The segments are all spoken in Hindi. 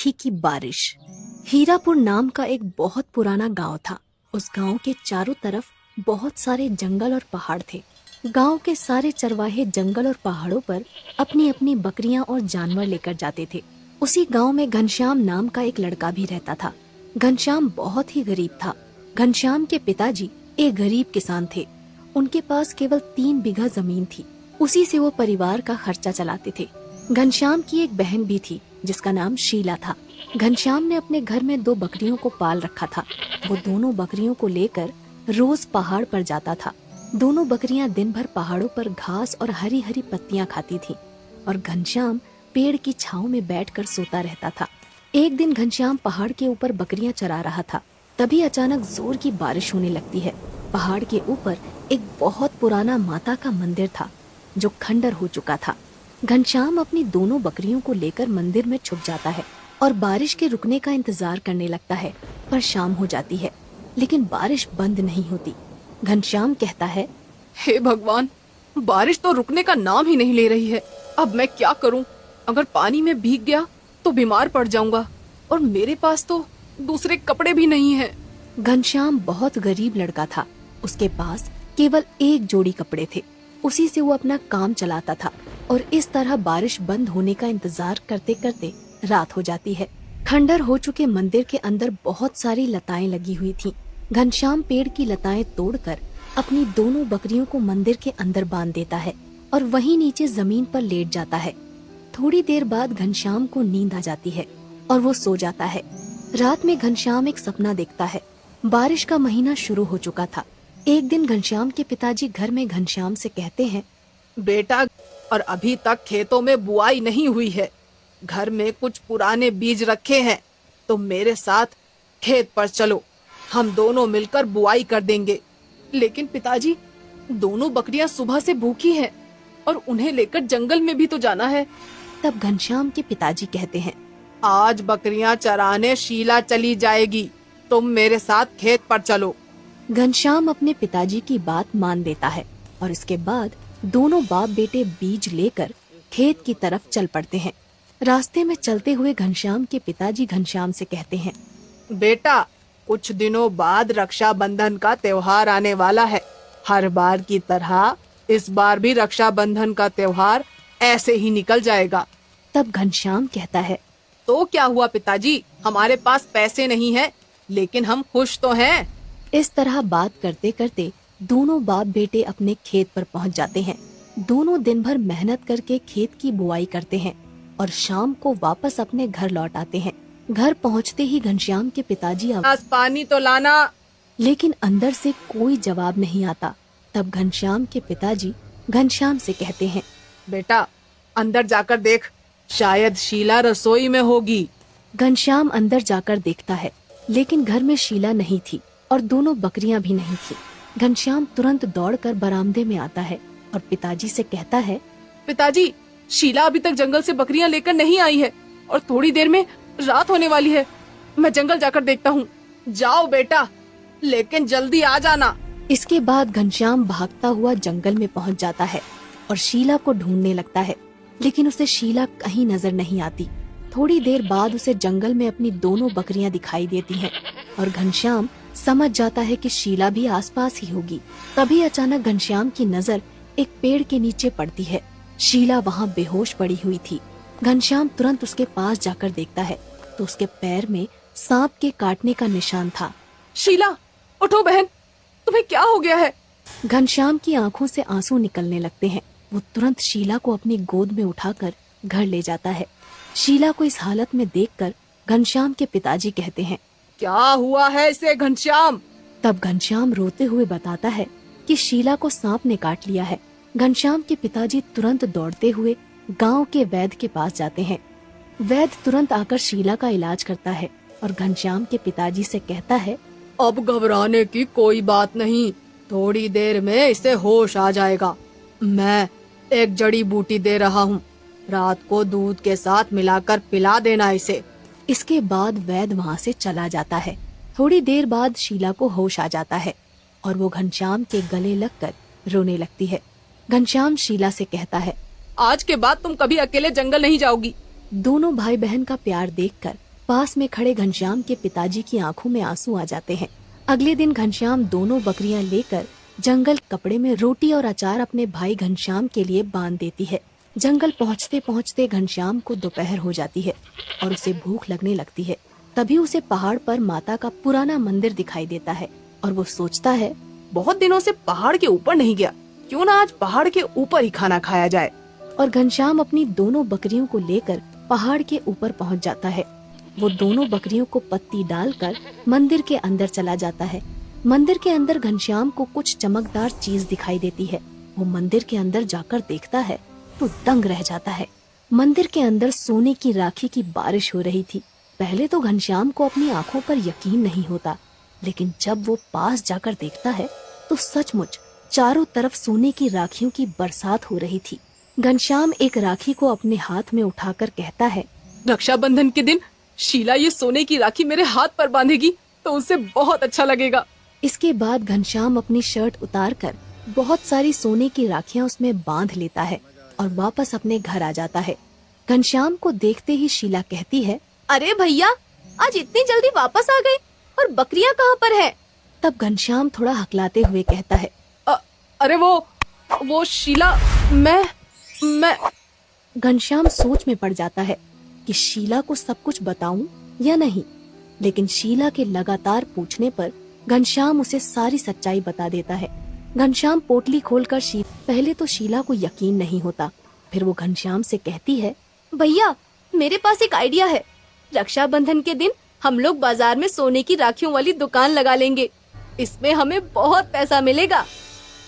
मीठी की बारिश। हीरापुर नाम का एक बहुत पुराना गांव था। उस गांव के चारों तरफ बहुत सारे जंगल और पहाड़ थे। गांव के सारे चरवाहे जंगल और पहाड़ों पर अपनी अपनी बकरियां और जानवर लेकर जाते थे। उसी गांव में घनश्याम नाम का एक लड़का भी रहता था। घनश्याम बहुत ही गरीब था। घनश्याम के पिताजी एक गरीब किसान थे। उनके पास केवल 3 बीघा जमीन थी। उसी से वो परिवार का खर्चा चलाते थे। घनश्याम की एक बहन भी थी जिसका नाम शीला था। घनश्याम ने अपने घर में 2 बकरियों को पाल रखा था। वो दोनों बकरियों को लेकर रोज पहाड़ पर जाता था। दोनों बकरियां दिन भर पहाड़ों पर घास और हरी हरी पत्तियां खाती थीं और घनश्याम पेड़ की छांव में बैठकर सोता रहता था। एक दिन घनश्याम पहाड़ के ऊपर बकरियां चरा रहा था। तभी अचानक जोर की बारिश होने लगती है। पहाड़ के ऊपर एक बहुत पुराना माता का मंदिर था जो खंडर हो चुका था। घनश्याम अपनी दोनों बकरियों को लेकर मंदिर में छुप जाता है और बारिश के रुकने का इंतजार करने लगता है। पर शाम हो जाती है लेकिन बारिश बंद नहीं होती। घनश्याम कहता है, हे भगवान, बारिश तो रुकने का नाम ही नहीं ले रही है। अब मैं क्या करूं? अगर पानी में भीग गया तो बीमार पड़ जाऊंगा और मेरे पास तो दूसरे कपड़े भी नहीं हैं। घनश्याम बहुत गरीब लड़का था। उसके पास केवल एक जोड़ी कपड़े थे। उसी से वो अपना काम चलाता था और इस तरह बारिश बंद होने का इंतजार करते करते रात हो जाती है। खंडर हो चुके मंदिर के अंदर बहुत सारी लताएं लगी हुई थीं। घनश्याम पेड़ की लताएं तोड़कर अपनी दोनों बकरियों को मंदिर के अंदर बांध देता है और वहीं नीचे जमीन पर लेट जाता है। थोड़ी देर बाद घनश्याम को नींद आ जाती है और वो सो जाता है। रात में घनश्याम एक सपना देखता है। बारिश का महीना शुरू हो चुका था। एक दिन घनश्याम के पिताजी घर में घनश्याम से कहते हैं, बेटा, और अभी तक खेतों में बुआई नहीं हुई है। घर में कुछ पुराने बीज रखे हैं, तो मेरे साथ खेत पर चलो, हम दोनों मिलकर बुआई कर देंगे। लेकिन पिताजी, दोनों बकरियां सुबह से भूखी हैं और उन्हें लेकर जंगल में भी तो जाना है। तब घनश्याम के पिताजी कहते हैं, आज बकरियां चराने शीला चली जाएगी, तुम मेरे साथ खेत पर चलो। घनश्याम अपने पिताजी की बात मान लेता है और इसके बाद दोनों बाप बेटे बीज लेकर खेत की तरफ चल पड़ते हैं। रास्ते में चलते हुए घनश्याम के पिताजी घनश्याम से कहते हैं, बेटा, कुछ दिनों बाद रक्षाबंधन का त्योहार आने वाला है। हर बार की तरह इस बार भी रक्षाबंधन का त्योहार ऐसे ही निकल जाएगा। तब घनश्याम कहता है, तो क्या हुआ पिताजी, हमारे पास पैसे नहीं हैं, लेकिन हम खुश तो हैं। इस तरह बात करते करते दोनों बाप बेटे अपने खेत पर पहुंच जाते हैं। दोनों दिन भर मेहनत करके खेत की बुआई करते हैं और शाम को वापस अपने घर लौट आते हैं। घर पहुंचते ही घनश्याम के पिताजी आज पानी तो लाना। लेकिन अंदर से कोई जवाब नहीं आता। तब घनश्याम के पिताजी घनश्याम से कहते हैं, बेटा, अंदर जाकर देख, शायद शीला रसोई में होगी। घनश्याम अंदर जाकर देखता है लेकिन घर में शीला नहीं थी और दोनों बकरियां भी नहीं थी। घनश्याम तुरंत दौड़कर बरामदे में आता है और पिताजी से कहता है, पिताजी, शीला अभी तक जंगल से बकरियां लेकर नहीं आई है और थोड़ी देर में रात होने वाली है। मैं जंगल जाकर देखता हूँ। जाओ बेटा, लेकिन जल्दी आ जाना। इसके बाद घनश्याम भागता हुआ जंगल में पहुँच जाता है और शीला को ढूंढने लगता है, लेकिन उसे शीला कहीं नजर नहीं आती। थोड़ी देर बाद उसे जंगल में अपनी दोनों बकरियां दिखाई देती हैं और घनश्याम समझ जाता है कि शीला भी आसपास ही होगी। तभी अचानक घनश्याम की नजर एक पेड़ के नीचे पड़ती है। शीला वहाँ बेहोश पड़ी हुई थी। घनश्याम तुरंत उसके पास जाकर देखता है तो उसके पैर में सांप के काटने का निशान था। शीला, उठो बहन, तुम्हें क्या हो गया है? घनश्याम की आंखों से आंसू निकलने लगते हैं। वो तुरंत शीला को अपनी गोद में उठाकर घर ले जाता है। शीला को इस हालत में देखकर घनश्याम के पिताजी कहते हैं, क्या हुआ है इसे घनश्याम? तब घनश्याम रोते हुए बताता है कि शीला को सांप ने काट लिया है। घनश्याम के पिताजी तुरंत दौड़ते हुए गांव के वैद्य के पास जाते हैं। वैद्य तुरंत आकर शीला का इलाज करता है और घनश्याम के पिताजी से कहता है, अब घबराने की कोई बात नहीं, थोड़ी देर में इसे होश आ जाएगा। मैं एक जड़ी बूटी दे रहा हूँ, रात को दूध के साथ मिलाकर पिला देना इसे। इसके बाद वैद्य वहाँ से चला जाता है। थोड़ी देर बाद शीला को होश आ जाता है और वो घनश्याम के गले लगकर रोने लगती है। घनश्याम शीला से कहता है, आज के बाद तुम कभी अकेले जंगल नहीं जाओगी। दोनों भाई बहन का प्यार देखकर पास में खड़े घनश्याम के पिताजी की आंखों में आंसू आ जाते हैं। अगले दिन घनश्याम दोनों बकरियां लेकर जंगल कपड़े में रोटी और अचार अपने भाई घनश्याम के लिए बांध देती है। जंगल पहुँचते पहुँचते घनश्याम को दोपहर हो जाती है और उसे भूख लगने लगती है। तभी उसे पहाड़ पर माता का पुराना मंदिर दिखाई देता है और वो सोचता है, बहुत दिनों से पहाड़ के ऊपर नहीं गया, क्यों ना आज पहाड़ के ऊपर ही खाना खाया जाए। और घनश्याम अपनी दोनों बकरियों को लेकर पहाड़ के ऊपर पहुंच जाता है। वो दोनों बकरियों को पत्ती डालकर मंदिर के अंदर चला जाता है। मंदिर के अंदर घनश्याम को कुछ चमकदार चीज दिखाई देती है। वो मंदिर के अंदर जाकर देखता है तो दंग रह जाता है। मंदिर के अंदर सोने की राखी की बारिश हो रही थी। पहले तो घनश्याम को अपनी आंखों पर यकीन नहीं होता, लेकिन जब वो पास जाकर देखता है तो सचमुच चारों तरफ सोने की राखियों की बरसात हो रही थी। घनश्याम एक राखी को अपने हाथ में उठाकर कहता है, रक्षाबंधन के दिन शीला ये सोने की राखी मेरे हाथ पर बांधेगी तो उसे बहुत अच्छा लगेगा। इसके बाद घनश्याम अपनी शर्ट उतारकर बहुत सारी सोने की राखियां उसमें बांध लेता है और वापस अपने घर आ जाता है। घनश्याम को देखते ही शीला कहती है, अरे भैया, आज इतनी जल्दी वापस आ गए और बकरियां कहाँ पर है? तब घनश्याम थोड़ा हकलाते हुए कहता है, अरे वो शीला, मैं घनश्याम सोच में पड़ जाता है कि शीला को सब कुछ बताऊं या नहीं, लेकिन शीला के लगातार पूछने पर घनश्याम उसे सारी सच्चाई बता देता है। घनश्याम पोटली खोलकर पहले तो शीला को यकीन नहीं होता, फिर वो घनश्याम से कहती है, भैया, मेरे पास एक आइडिया है। रक्षाबंधन के दिन हम लोग बाजार में सोने की राखियों वाली दुकान लगा लेंगे। इसमें हमें बहुत पैसा मिलेगा।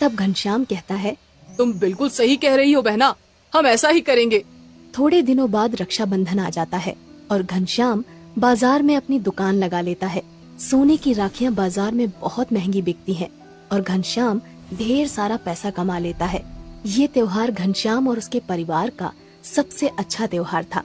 तब घनश्याम कहता है, तुम बिल्कुल सही कह रही हो बहना, हम ऐसा ही करेंगे। थोड़े दिनों बाद रक्षाबंधन आ जाता है और घनश्याम बाजार में अपनी दुकान लगा लेता है। सोने की राखियां बाजार में बहुत महंगी बिकती हैं और घनश्याम ढेर सारा पैसा कमा लेता है। ये त्योहार घनश्याम और उसके परिवार का सबसे अच्छा त्योहार था।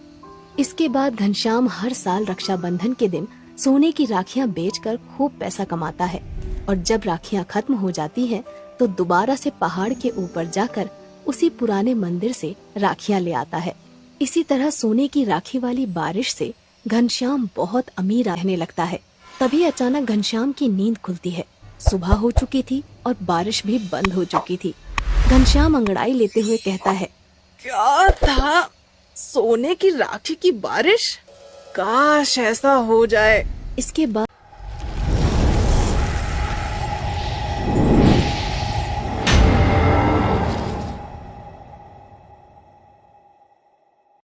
इसके बाद घनश्याम हर साल रक्षाबंधन के दिन सोने की राखियां बेचकर खूब पैसा कमाता है और जब राखियां खत्म हो जाती हैं तो दोबारा से पहाड़ के ऊपर जाकर उसी पुराने मंदिर से राखियां ले आता है। इसी तरह सोने की राखी वाली बारिश से घनश्याम बहुत अमीर रहने लगता है। तभी अचानक घनश्याम की नींद खुलती है। सुबह हो चुकी थी और बारिश भी बंद हो चुकी थी। घनश्याम अंगड़ाई लेते हुए कहता है, क्या था? सोने की राखी की बारिश? काश ऐसा हो जाए। इसके बाद